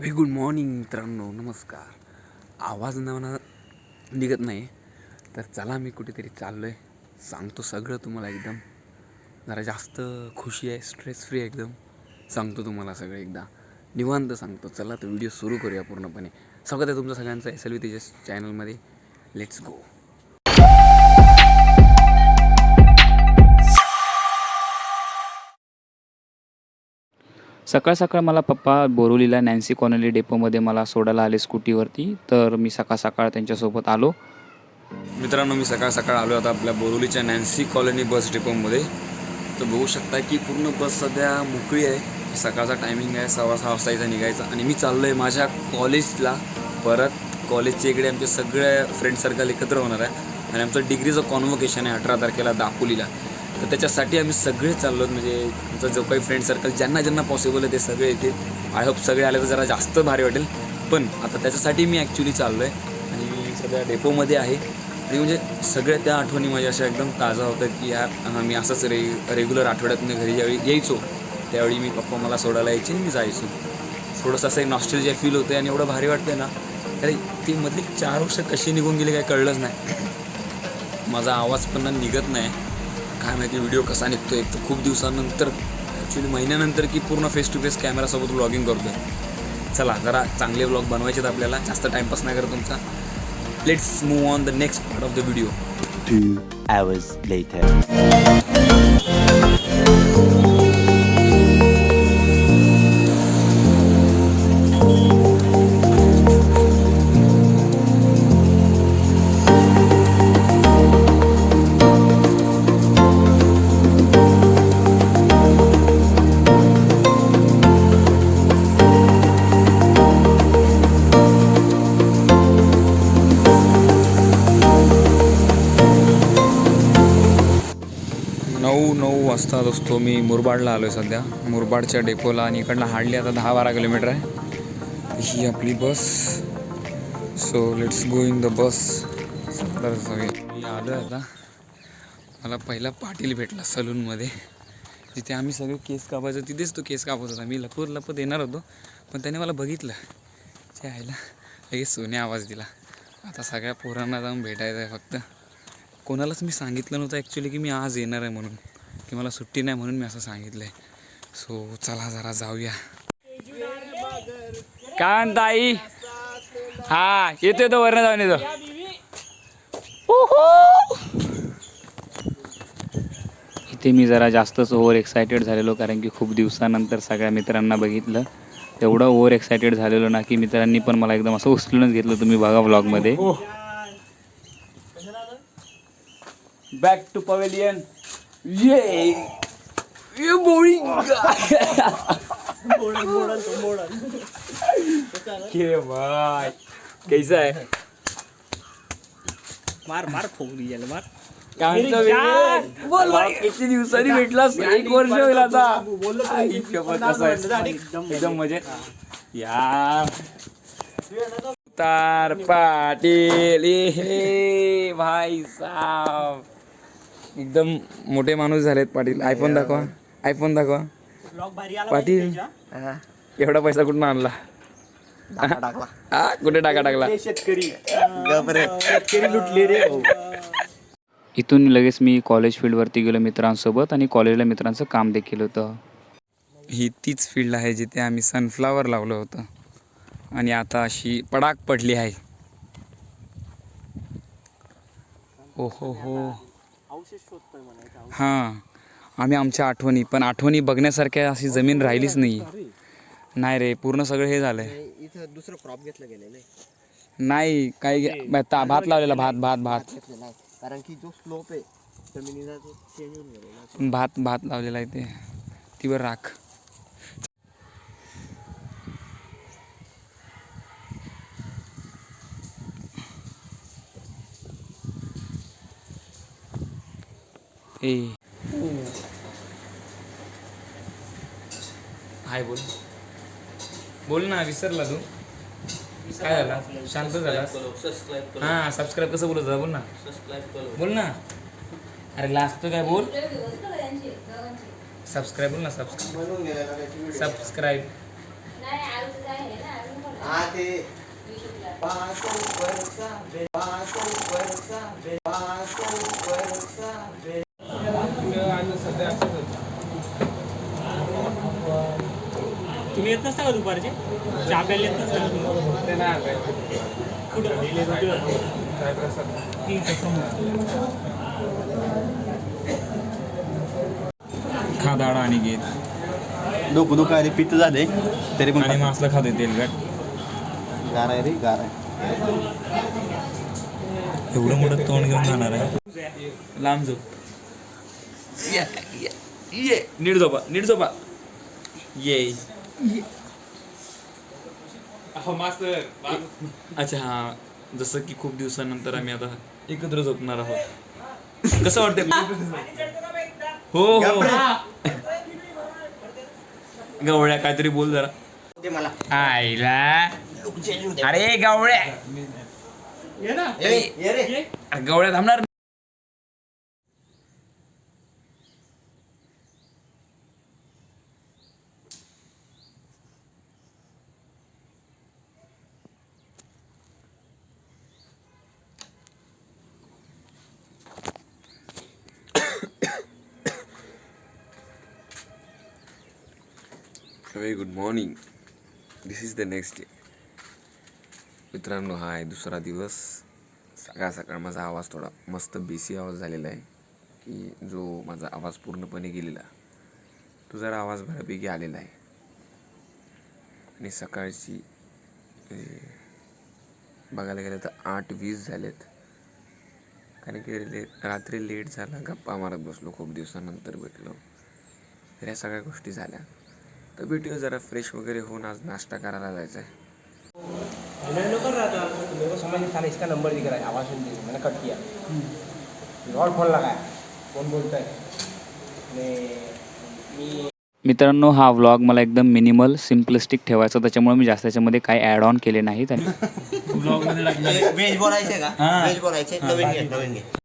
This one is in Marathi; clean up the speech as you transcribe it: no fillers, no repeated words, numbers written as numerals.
व्हेरी गुड मॉर्निंग मित्रांनो, नमस्कार. आवाज नावाना निघत नाही, तर चला मी कुठेतरी चाललो आहे. सांगतो सगळं तुम्हाला, एकदम जरा जास्त खुशी आहे, स्ट्रेस फ्री एकदम सांगतो तुम्हाला सगळं एकदा निवांत सांगतो. चला तर व्हिडिओ सुरू करूया पूर्णपणे. स्वागत आहे तुमचं सगळ्यांचं SLV तेजस चॅनलमध्ये. Let's go. सकाळ सकाळ मला पप्पा बोरिवलीला नॅन्सी कॉलनी डेपोमध्ये मला सोडायला आले स्कूटीवरती. तर मी सकाळ सकाळ त्यांच्यासोबत आलो. मित्रांनो, मी सकाळ सकाळ आलो आता आपल्या बोरिवलीच्या नॅन्सी कॉलनी बस डेपोमध्ये. तर बघू शकता की पूर्ण बस सध्या मोकळी आहे. सकाळचा टायमिंग आहे 6:15 वाजता निघायचा आणि मी चाललो आहे माझ्या कॉलेजला. परत कॉलेजच्या इकडे आमचे सगळे फ्रेंड सर्कल एकत्र होणार आहे आणि आमचं डिग्रीचं कॉन्व्होकेशन आहे 18 तारखेला दापोलीला. तर त्याच्यासाठी आम्ही सगळे चाललो आहोत. म्हणजे आमचा जो काही फ्रेंड सर्कल ज्यांना पॉसिबल आहे ते सगळे येतील. आय होप सगळे आले तर जरा जास्त भारी वाटेल. पण आता त्याच्यासाठी मी ॲक्च्युली चाललो आहे आणि मी सध्या डेपोमध्ये आहे. आणि म्हणजे सगळ्या त्या आठवणी माझ्या अशा एकदम ताजा होतात की यार मी असंच रेग्युलर आठवड्यातून घरी ज्यावेळी यायचो त्यावेळी मी पप्पा मला सोडायला यायचे आणि मी जायचो. थोडंसं असं एक नॉस्टॅल्जिया फील होतं आणि एवढं भारी वाटतं ना. अरे ती मधली 4 वर्ष कशी निघून गेली काय कळलंच नाही. माझा आवाज पण निघत नाही, काय माहिती व्हिडिओ कसा निघतो. एक तर खूप दिवसानंतर, ॲक्च्युली महिन्यानंतर की पूर्ण फेस टू फेस कॅमेरासोबत व्लॉगिंग करतो आहे. चला जरा चांगले व्लॉग बनवायचे आहेत आपल्याला, जास्त टाईमपास नाही करत तुमचा. Let's move on the next part of the video. 2 hours later. 9 वाजता असतो. मी मुरबाडला आलो आहे सध्या, मुरबाडच्या डेपोला. आणि इकडनं हार्डली आता 10-12 किलोमीटर आहे ही आपली bus. So let's go in the bus. तर मी आलो आहे आता. मला पहिला पाटील भेटला सलूनमध्ये, जिथे आम्ही सगळे केस कापायचो. तिथेच तो केस कापत होता. मी लपत येणार होतो, पण त्याने मला बघितलं. ते आईला लगेच सोने आवाज दिला. आता सगळ्या पोरांना जाऊन भेटायचं आहे. फक्त कोणालाच मी सांगितलं नव्हतं ॲक्च्युली की मी आज येणार आहे म्हणून, की मला सुट्टी नाही म्हणून मी असं सांगितलं आहे. सो चला जरा जाऊया. काय म्हणता आई? हा येतो तो वरनं जाऊन येतो. इथे मी जरा जास्तच ओव्हर एक्सायटेड झालेलो, कारण की खूप दिवसानंतर सगळ्या मित्रांना बघितलं. एवढं ओव्हर एक्सायटेड झालेलो ना की मित्रांनी पण मला एकदम असं उचलूनच घेतलं. तुम्ही बघा व्लॉगमध्ये. Back to pavilion. ये बोरिंग. के भाई कैसा है? मार फोगली याला मार. काय बोल भाई, किती दिवसांनी भेटलास? 1 वर्ष होईल आता. आई शपथ, कसा आहे? एकदम मजेत यार. तार पाटील हे भाई साहब एकदम मोठे माणूस झालेत पाटील. आयफोन दाखवा, आयफोन दाखवा. पाटील एवढा पैसा कुठून आणला? कुठे टाकला? शेतकरी लुटले रे. इथून लगेच मी कॉलेज फील्डवरती गेलो मित्रांसोबत, आणि कॉलेजला मित्रांचं काम देखील होतं. ही तीच फील्ड आहे जिथे आम्ही सनफ्लावर लावलं होतं आणि आता अशी पडाक पडली आहे. ओ हो. हां, आम्ही आमच्या आठवणी बघण्यासारख्या अशी जमीन राहिलीच नाही रे. पूर्ण सगळं हे झालंय. इथं दुसरं क्रॉप घेतलं गेलेलं नाही काही भात लावलेला. भात कारण की जो स्लोप आहे जमिनीचा तो चेंज होऊन गेलेला. भात लावलेला आहे ते. तीवर राख. ए हाय बोल ना. विसरला तू? काय झाला? शांत झाला? हां, सबस्क्राईब कसं बोलत जा? बोल ना. बोल ना. अरे लास्ट काय बोल? सबस्क्राईब बोल ना. सबस्क्राईब. आते बातों पर सावे बातों पर सावे बातों पर सावे तुम्ही येत नसता का दुपारचे चहा प्यायला येत नसता खा दाडा आणि घेत डोकं दुखायला पित्त झाले तरी पण आणि मासला खाते तेलकट. गार आहे रे गार आहे. एवढं मोठं तोंड घेऊन जाणार आहे. लांब झोप. ये नीट झोपा नीट झोपा. ये अच्छा हा, जसं की खूप दिवसानंतर आम्ही आता एकत्र झोपणार आहोत. कसं वाटतंय? हो हो. गवळ्या काहीतरी बोल जरा. ते मला आईला अरे गवळ्या ये रे गवळ्या थांबणार. Very good morning. This is the next day. मित्रांनो हा आहे दुसरा दिवस. सकाळ सकाळ माझा आवाज थोडा मस्त बेसी आवाज झालेला आहे की जो माझा आवाज पूर्णपणे गेलेला तो जरा आवाज बऱ्यापैकी आलेला आहे. आणि सकाळची बघायला गेलं तर 8:20 झालेत. कारण की रात्री लेट झाला, गप्पा मारत बसलो, खूप दिवसानंतर भेटलो, तर या सगळ्या गोष्टी झाल्या. तर भेटूया जरा फ्रेश वगैरे होऊन आज नाश्ता करायला जायचा आहे. कर रहा था तो मेरे को समझ नहीं था इसका नंबर दिख रहा है आवाज़ सुन दी मैंने कट किया और फोन लगाया कौन बोलता है मैं मित्रांनो हा व्लॉग मला एकदम मिनिमल सिम्पलिस्टिक ठेवायचा, त्याच्यामुळे मी जास्त त्याच्यामध्ये काही ॲड ऑन केले नाहीत. आणि व्हेज बोलायचे का व्हेज बोलायचे नवीन घे